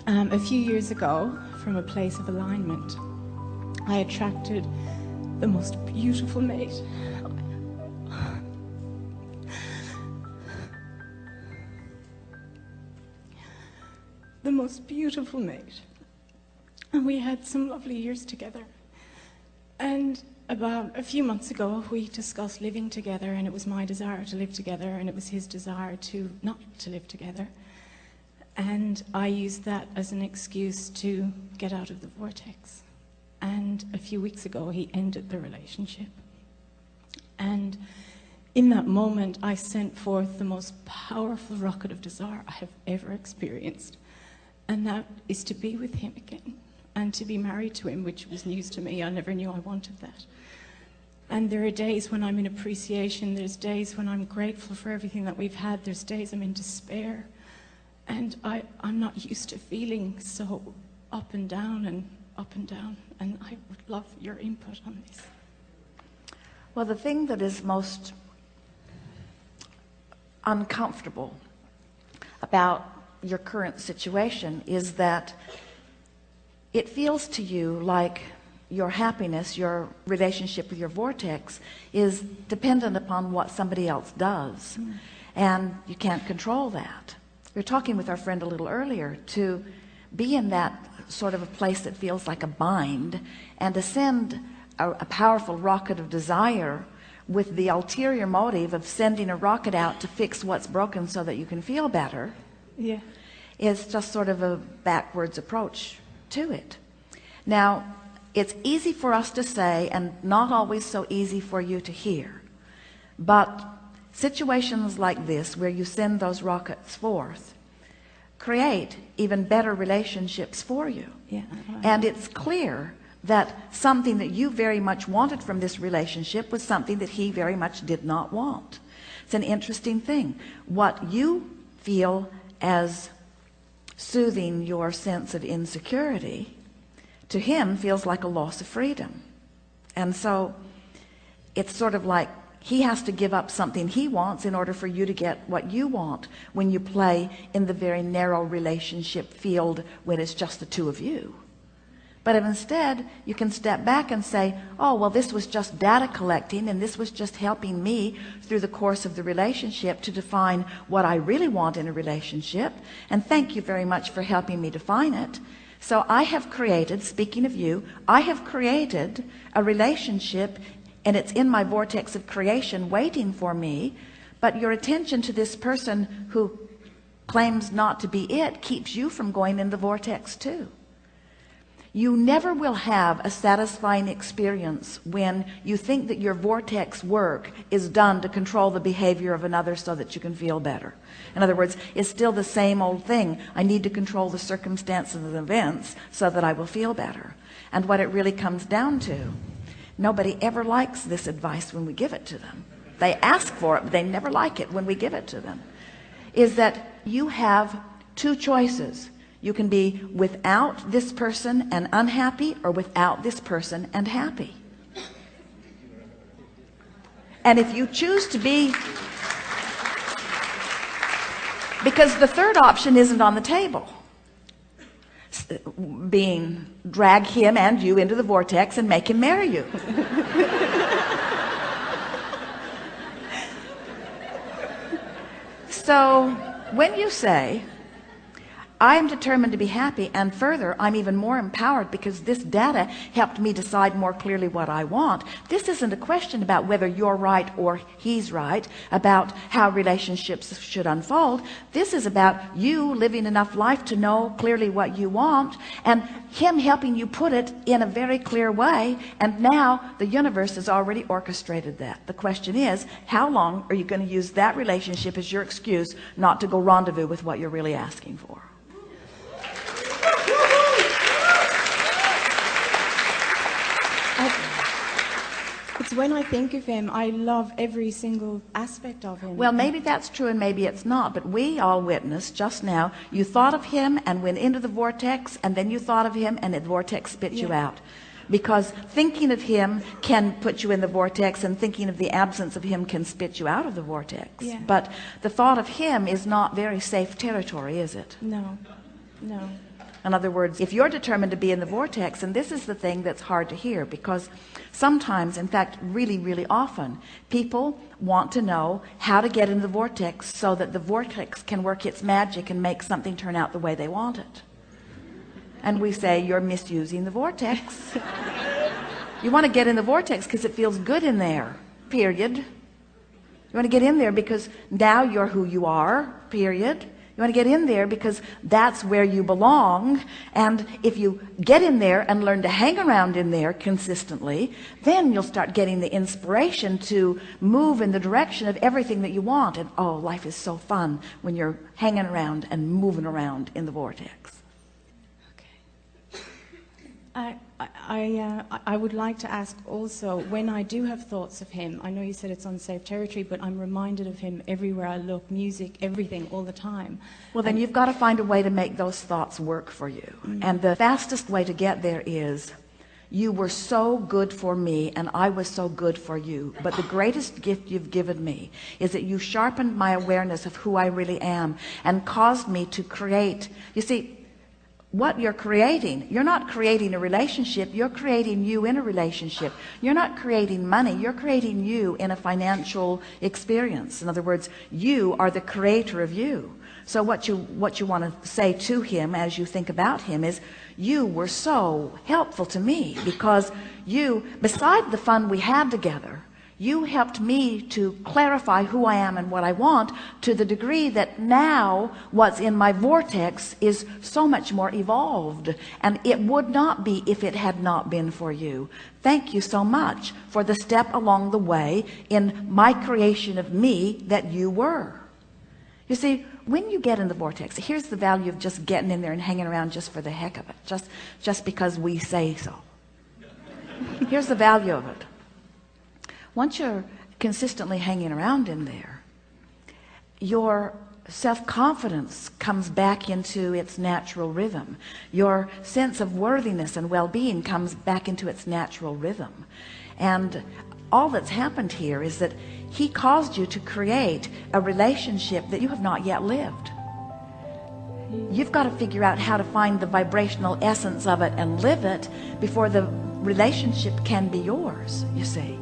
A few years ago, from a place of alignment, I attracted the most beautiful mate. The most beautiful mate. And we had some lovely years together. And about a few months ago, we discussed living together, and it was my desire to live together, and it was his desire to not to live together. And I used that as an excuse to get out of the vortex. And a few weeks ago, he ended the relationship. And in that moment, I sent forth the most powerful rocket of desire I have ever experienced. And that is to be with him again and to be married to him, which was news to me. I never knew I wanted that. And there are days when I'm in appreciation. There's days when I'm grateful for everything that we've had. There's days I'm in despair. And I'm not used to feeling so up and down and up and down. And I would love your input on this. Well, the thing that is most uncomfortable about your current situation is that it feels to you like your happiness, your relationship with your vortex, is dependent upon what somebody else does. And you can't control that. We were talking with our friend a little earlier, to be in that sort of a place that feels like a bind and to send a powerful rocket of desire with the ulterior motive of sending a rocket out to fix what's broken so that you can feel better. Yeah. Is just sort of a backwards approach to it. Now, it's easy for us to say and not always so easy for you to hear, but situations like this where you send those rockets forth create even better relationships for you. Yeah. And it's clear that something that you very much wanted from this relationship was something that he very much did not want. It's an interesting thing. What you feel as soothing your sense of insecurity, to him feels like a loss of freedom. And so it's sort of like he has to give up something he wants in order for you to get what you want, when you play in the very narrow relationship field when it's just the two of you. But if instead you can step back and say, oh, well, this was just data collecting, and this was just helping me through the course of the relationship to define what I really want in a relationship, and thank you very much for helping me define it. So I have created, speaking of you, I have created a relationship, and it's in my vortex of creation waiting for me, but your attention to this person who claims not to be it keeps you from going in the vortex too. You never will have a satisfying experience when you think that your vortex work is done to control the behavior of another so that you can feel better. In other words, it's still the same old thing. I need to control the circumstances and events so that I will feel better. And what it really comes down to, nobody ever likes this advice when we give it to them. They ask for it, but they never like it when we give it to them, is that you have two choices. You can be without this person and unhappy, or without this person and happy. And if you choose to be, because the third option isn't on the table, being drag him and you into the vortex and make him marry you. So when you say, I am determined to be happy, and further, I'm even more empowered because this data helped me decide more clearly what I want. This isn't a question about whether you're right or he's right, about how relationships should unfold. This is about you living enough life to know clearly what you want, and him helping you put it in a very clear way. And now the universe has already orchestrated that. The question is, how long are you going to use that relationship as your excuse not to go rendezvous with what you're really asking for? It's when I think of him, I love every single aspect of him. Well, maybe that's true and maybe it's not, but we all witnessed just now, you thought of him and went into the vortex, and then you thought of him and the vortex spit you out. Because thinking of him can put you in the vortex, and thinking of the absence of him can spit you out of the vortex. Yeah. But the thought of him is not very safe territory, is it? No. No. In other words, if you're determined to be in the vortex, and this is the thing that's hard to hear, because sometimes, in fact, really, really often, people want to know how to get in the vortex so that the vortex can work its magic and make something turn out the way they want it. And we say, you're misusing the vortex. You want to get in the vortex because it feels good in there, period. You want to get in there because now you're who you are, period. You want to get in there because that's where you belong. And if you get in there and learn to hang around in there consistently, then you'll start getting the inspiration to move in the direction of everything that you want. And oh, life is so fun when you're hanging around and moving around in the vortex. I would like to ask also, when I do have thoughts of him, I know you said it's unsafe territory, but I'm reminded of him everywhere I look, music, everything, all the time. Well, then you've got to find a way to make those thoughts work for you. And the fastest way to get there is, you were so good for me and I was so good for you, but the greatest gift you've given me is that you sharpened my awareness of who I really am and caused me to create. You see, what you're creating, you're not creating a relationship, you're creating you in a relationship. You're not creating money, you're creating you in a financial experience. In other words, you are the creator of you. So what you want to say to him as you think about him is, you were so helpful to me, because you, beside the fun we had together, you helped me to clarify who I am and what I want, to the degree that now what's in my vortex is so much more evolved, and it would not be if it had not been for you. Thank you so much for the step along the way in my creation of me that you were. You see, when you get in the vortex, here's the value of just getting in there and hanging around just for the heck of it, just because we say so. Here's the value of it. Once you're consistently hanging around in there, your self-confidence comes back into its natural rhythm. Your sense of worthiness and well-being comes back into its natural rhythm. And all that's happened here is that he caused you to create a relationship that you have not yet lived. You've got to figure out how to find the vibrational essence of it and live it before the relationship can be yours, you see.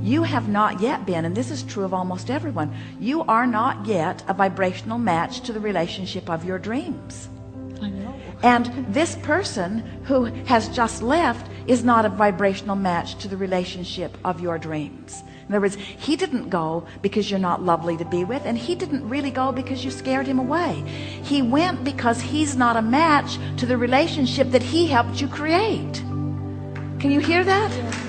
You have not yet been, and this is true of almost everyone, you are not yet a vibrational match to the relationship of your dreams. I know. And this person who has just left is not a vibrational match to the relationship of your dreams. In other words, he didn't go because you're not lovely to be with, and he didn't really go because you scared him away. He went because he's not a match to the relationship that he helped you create. Can you hear that? Yeah.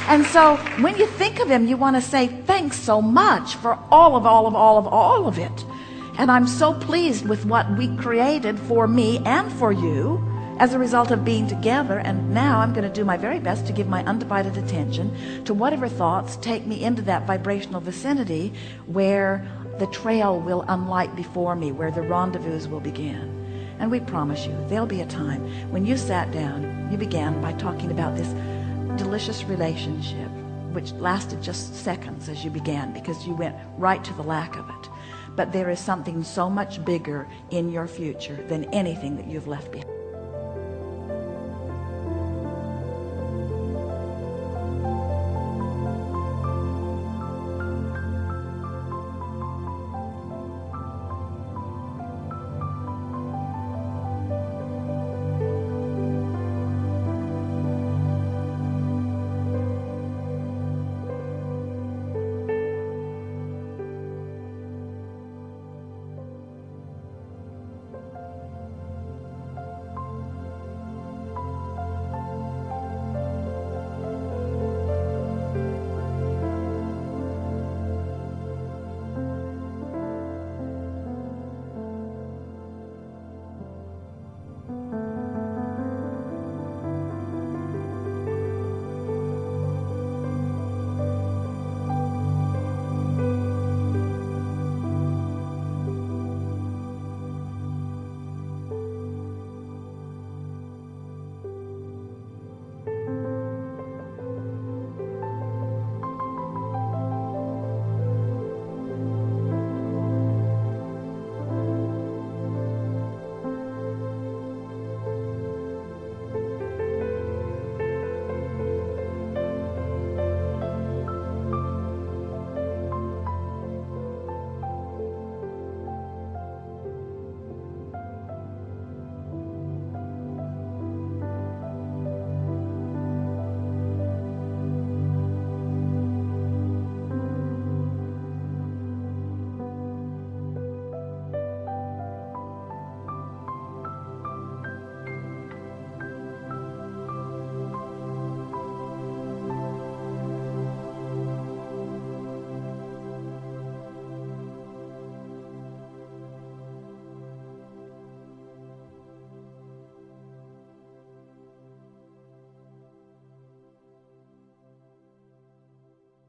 And so when you think of him, you want to say, thanks so much for all of it. And I'm so pleased with what we created for me and for you as a result of being together. And now I'm going to do my very best to give my undivided attention to whatever thoughts take me into that vibrational vicinity where the trail will unlight before me, where the rendezvous will begin. And we promise you, there'll be a time when you sat down, you began by talking about this delicious relationship, which lasted just seconds as you began, because you went right to the lack of it. But there is something so much bigger in your future than anything that you've left behind.